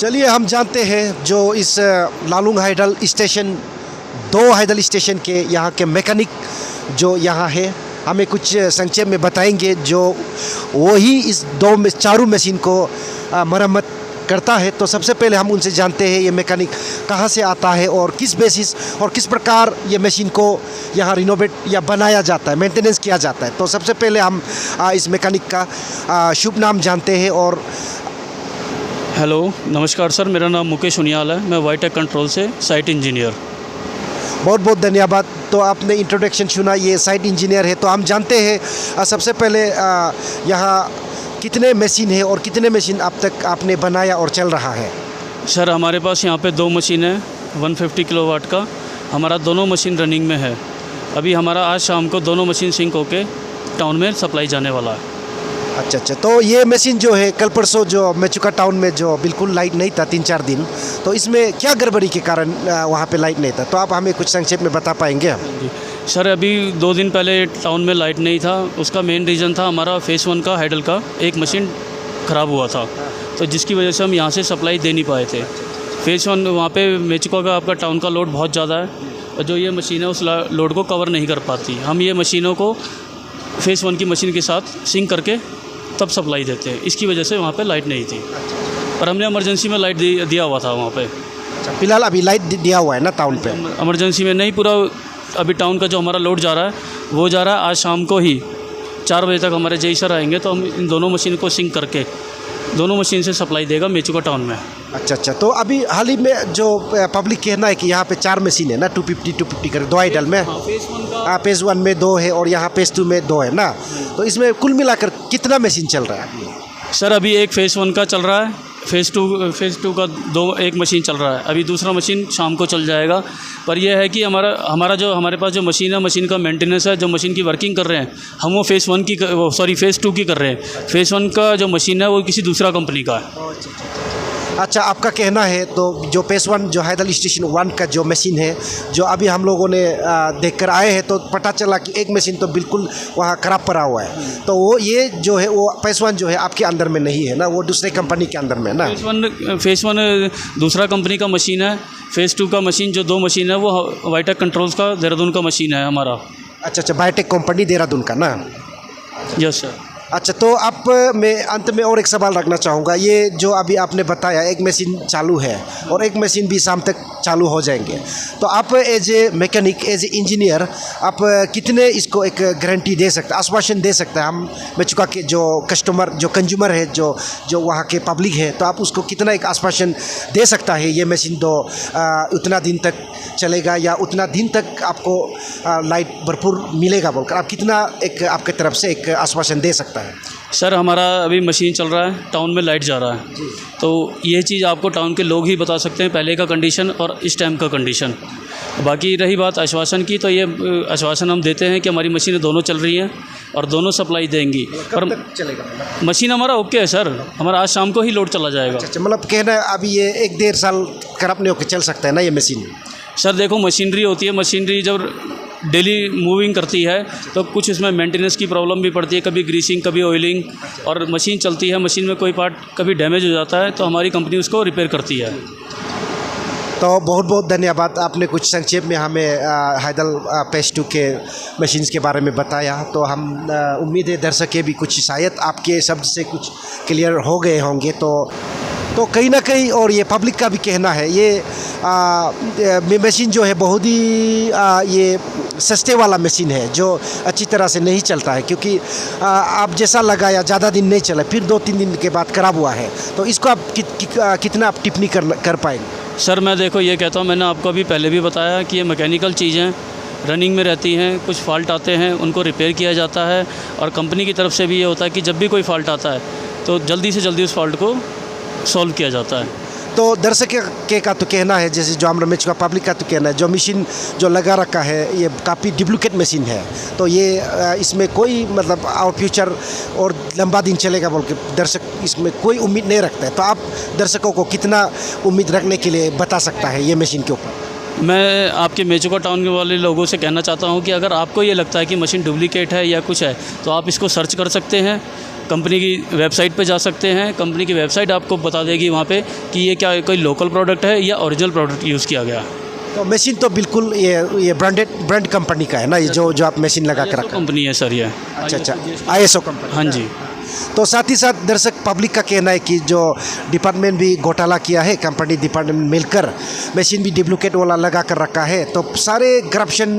चलिए हम जानते हैं जो इस लालुंग हाइडल स्टेशन, दो हाइडल स्टेशन के यहाँ के मैकेनिक जो यहाँ है हमें कुछ संक्षेप में बताएंगे, जो वही इस चारों मशीन को मरम्मत करता है। तो सबसे पहले हम उनसे जानते हैं ये मैकेनिक कहाँ से आता है और किस बेसिस और किस प्रकार ये मशीन को यहाँ रिनोवेट या बनाया जाता है, मेंटेनेंस किया जाता है। तो सबसे पहले हम इस मैकेनिक का शुभ नाम जानते हैं। और हेलो, नमस्कार सर, मेरा नाम मुकेश उनियाल है। मैं वाईटेक कंट्रोल से साइट इंजीनियर। बहुत बहुत धन्यवाद। तो आपने इंट्रोडक्शन सुना, ये साइट इंजीनियर है। तो हम जानते हैं सबसे पहले यहाँ कितने मशीन है और कितने मशीन अब तक आपने बनाया और चल रहा है? सर हमारे पास यहाँ पे 2 मशीन है 150 किलोवाट का। हमारा दोनों मशीन रनिंग में है। अभी हमारा आज शाम को दोनों मशीन सिंक होके टाउन में सप्लाई जाने वाला है। अच्छा, तो ये मशीन जो है कल परसों जो मेचुका टाउन में जो बिल्कुल लाइट नहीं था 3-4 दिन, तो इसमें क्या गड़बड़ी के कारण वहाँ पे लाइट नहीं था? तो आप हमें कुछ संक्षेप में बता पाएंगे? जी सर, अभी 2 दिन पहले टाउन में लाइट नहीं था। उसका मेन रीज़न था हमारा फेज़ 1 का हाइडल का एक मशीन ख़राब हुआ था, तो जिसकी वजह से हम यहाँ से सप्लाई दे नहीं पाए थे। फेज़ 1 वहाँ पे मेचुका का आपका टाउन का लोड बहुत ज़्यादा है और जो ये मशीन है उस लोड को कवर नहीं कर पाती। हम ये मशीनों को फेज़ 1 की मशीन के साथ सिंक करके तब सप्लाई देते हैं। इसकी वजह से वहाँ पे लाइट नहीं थी, पर हमने इमरजेंसी में लाइट दिया हुआ था वहाँ पे। फिलहाल अभी लाइट दिया हुआ है ना टाउन पे? इमरजेंसी में नहीं, पूरा अभी टाउन का जो हमारा लोड जा रहा है वो जा रहा है। आज शाम को ही 4 बजे तक हमारे जेई सर आएंगे, तो हम इन दोनों मशीन को सिंक करके दोनों मशीन से सप्लाई देगा मेचुका टाउन में। अच्छा, तो अभी हाल ही में जो पब्लिक कहना है कि यहाँ पे 4 मशीन है ना, 250 कर 2 हाइडल में। फेज़ 1 में 2 है और यहाँ फेज़ 2 में 2 है ना। तो इसमें कुल मिलाकर कितना मशीन चल रहा है? सर अभी एक फेज़ 1 का चल रहा है, फेज़ टू का एक मशीन चल रहा है। अभी दूसरा मशीन शाम को चल जाएगा। पर यह है कि हमारे पास जो मशीन है, मशीन का मेंटेनेंस है, जो मशीन की वर्किंग कर रहे हैं हम वो फेज़ 2 की कर रहे हैं। फेज़ 1 का जो मशीन है वो किसी दूसरा कंपनी का है। अच्छा, आपका कहना है तो जो फेज़ 1 जो हाइडल स्टेशन 1 का जो मशीन है, जो अभी हम लोगों ने देख कर आए हैं, तो पता चला कि एक मशीन तो बिल्कुल वहाँ ख़राब पड़ा हुआ है। तो वो ये जो है वो फेज़ 1 जो है आपके अंदर में नहीं है ना, वो दूसरे कंपनी के अंदर में ना। फेज़ 1 दूसरा कंपनी का मशीन है। फेज़ 2 का मशीन जो 2 मशीन है वो वाईटेक कंट्रोल्स का देहरादून का मशीन है हमारा। अच्छा, वाईटेक कंपनी देहरादून का ना। Yes sir. अच्छा, तो आप मैं अंत में और एक सवाल रखना चाहूँगा। ये जो अभी आपने बताया एक मशीन चालू है और एक मशीन भी शाम तक चालू हो जाएंगे, तो आप as a mechanic, as a engineer, आप कितने इसको एक गारंटी दे सकते हैं, आश्वासन दे सकते हैं हम मेचुका के जो कस्टमर, जो कंज्यूमर है, जो वहाँ के पब्लिक है, तो आप उसको कितना एक आश्वासन दे सकता है ये मशीन तो उतना दिन तक चलेगा या उतना दिन तक आपको लाइट भरपूर मिलेगा बोलकर आप कितना एक आपके तरफ से एक आश्वासन दे सकता है? सर हमारा अभी मशीन चल रहा है, टाउन में लाइट जा रहा है, तो ये चीज़ आपको टाउन के लोग ही बता सकते हैं, पहले का कंडीशन और इस टाइम का कंडीशन। बाकी रही बात आश्वासन की, तो ये आश्वासन हम देते हैं कि हमारी मशीनें दोनों चल रही हैं और दोनों सप्लाई देंगी। पर चलेगा मशीन हमारा ओके है सर, हमारा आज शाम को ही लोड चला जाएगा। अच्छा, मतलब कहना है अभी ये 1-1.5 साल खराब नहीं होकर चल सकता है ना ये मशीन? सर देखो, मशीनरी होती है, मशीनरी जब डेली मूविंग करती है तो कुछ इसमें मेंटेनेंस की प्रॉब्लम भी पड़ती है, कभी ग्रीसिंग, कभी ऑयलिंग, और मशीन चलती है, मशीन में कोई पार्ट कभी डैमेज हो जाता है तो हमारी कंपनी उसको रिपेयर करती है। तो बहुत बहुत धन्यवाद, आपने कुछ संक्षेप में हमें हाइडल फेज़ 2 के मशीन्स के बारे में बताया। तो हम उम्मीद है दर्शक भी कुछ शायद आपके शब्द से कुछ क्लियर हो गए होंगे। तो कहीं ना कहीं और ये पब्लिक का भी कहना है, ये मशीन जो है बहुत ही ये सस्ते वाला मशीन है जो अच्छी तरह से नहीं चलता है, क्योंकि आप जैसा लगाया ज़्यादा दिन नहीं चला, फिर 2-3 दिन के बाद ख़राब हुआ है। तो इसको आप कितना आप टिप्पणी कर पाएंगे? सर मैं देखो ये कहता हूँ, मैंने आपको अभी पहले भी बताया कि ये मैकेनिकल चीज़ें रनिंग में रहती हैं, कुछ फ़ॉल्ट आते हैं उनको रिपेयर किया जाता है, और कंपनी की तरफ से भी ये होता है कि जब भी कोई फ़ॉल्ट आता है तो जल्दी से जल्दी उस फॉल्ट को सॉल्व किया जाता है। तो दर्शक के का तो कहना है, जैसे जो हम मेचुका पब्लिक का तो कहना है, जो मशीन जो लगा रखा है ये काफ़ी डुप्लीकेट मशीन है, तो ये इसमें कोई मतलब और फ्यूचर और लंबा दिन चलेगा बोल के दर्शक इसमें कोई उम्मीद नहीं रखता है। तो आप दर्शकों को कितना उम्मीद रखने के लिए बता सकता है ये मशीन के ऊपर? मैं आपके मेचुका टाउन वाले लोगों से कहना चाहता हूँ कि अगर आपको ये लगता है कि मशीन डुप्लीकेट है या कुछ है, तो आप इसको सर्च कर सकते हैं कंपनी की वेबसाइट पे जा सकते हैं। कंपनी की वेबसाइट आपको बता देगी वहाँ पे कि ये क्या कोई लोकल प्रोडक्ट है या ओरिजिनल प्रोडक्ट यूज़ किया गया। तो मशीन तो बिल्कुल ये ब्रांड कंपनी का है ना, ये जो आप मशीन लगा कर रखा है। कंपनी है सर ये। अच्छा, ISO कंपनी। हाँ जी। तो साथ ही साथ दर्शक पब्लिक का कहना है कि जो डिपार्टमेंट भी घोटाला किया है, कंपनी डिपार्टमेंट मिलकर मशीन भी डुप्लीकेट वाला लगा कर रखा है, तो सारे करप्शन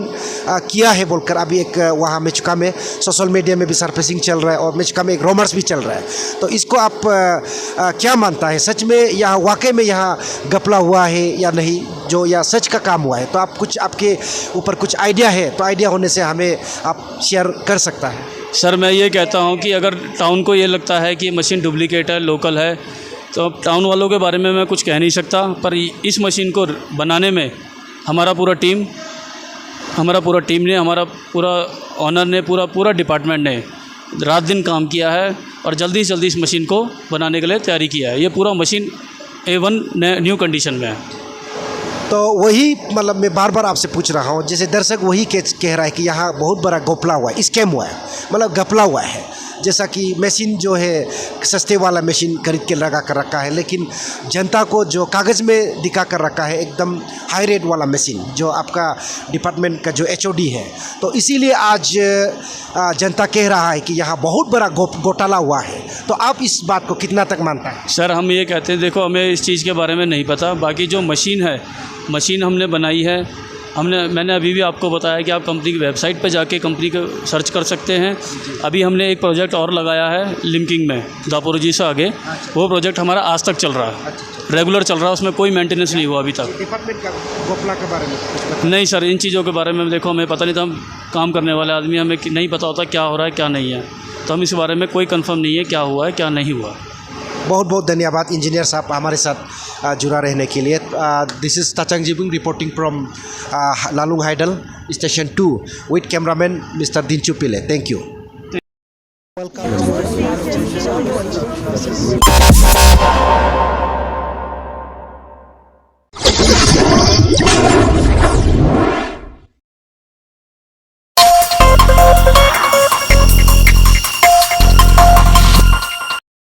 किया है बोलकर अभी एक वहाँ मेचुका में सोशल मीडिया में भी सरफेसिंग चल रहा है और मेचुका में एक रोमर्स भी चल रहा है। तो इसको आप क्या मानता है, सच में यहाँ वाकई में यहाँ घपला हुआ है या नहीं, जो या सच का काम हुआ है? तो आप कुछ आपके ऊपर कुछ आइडिया है तो आइडिया होने से हमें आप शेयर कर सकता है। सर मैं ये कहता हूँ कि अगर टाउन को ये लगता है कि मशीन डुप्लीकेट है, लोकल है, तो अब टाउन वालों के बारे में मैं कुछ कह नहीं सकता, पर इस मशीन को बनाने में हमारा पूरा टीम ने, हमारा पूरा ऑनर ने, पूरा डिपार्टमेंट ने रात दिन काम किया है और जल्दी से जल्दी इस मशीन को बनाने के लिए तैयारी किया है। ये पूरा मशीन A1 न्यू कंडीशन में है। तो वही मतलब मैं बार बार आपसे पूछ रहा हूँ, जैसे दर्शक वही कह रहा है कि यहाँ बहुत बड़ा घोपला हुआ है, स्कैम हुआ है, मतलब घपला हुआ है। जैसा कि मशीन जो है सस्ते वाला मशीन खरीद के लगा कर रखा है, लेकिन जनता को जो कागज़ में दिखा कर रखा है एकदम हाई रेट वाला मशीन, जो आपका डिपार्टमेंट का जो HOD है। तो इसीलिए आज जनता कह रहा है कि यहाँ बहुत बड़ा घोटाला हुआ है। तो आप इस बात को कितना तक मानता है? सर हम ये कहते हैं, देखो हमें इस चीज़ के बारे में नहीं पता, बाकी जो मशीन हमने बनाई है, मैंने अभी भी आपको बताया कि आप कंपनी की वेबसाइट पर जाके कंपनी को सर्च कर सकते हैं। अभी हमने एक प्रोजेक्ट और लगाया है लिमकिंग में, दापोरिजी से आगे। वो प्रोजेक्ट हमारा आज तक चल रहा है, रेगुलर चल रहा है, उसमें कोई मेंटेनेंस नहीं हुआ अभी तक। डिपार्टमेंट का घोटाला के बारे में नहीं सर, इन चीज़ों के बारे में देखो हमें पता नहीं था, हम काम करने वाले आदमी, हमें नहीं पता होता क्या हो रहा है क्या नहीं है, तो हम इस बारे में कोई कंफर्म नहीं है क्या हुआ है क्या नहीं हुआ। बहुत बहुत धन्यवाद इंजीनियर साहब हमारे साथ जुड़ा रहने के लिए। This is Tachang Jibung reporting from Lalung hydel station 2 with cameraman mister Dinchu Pille. Thank you.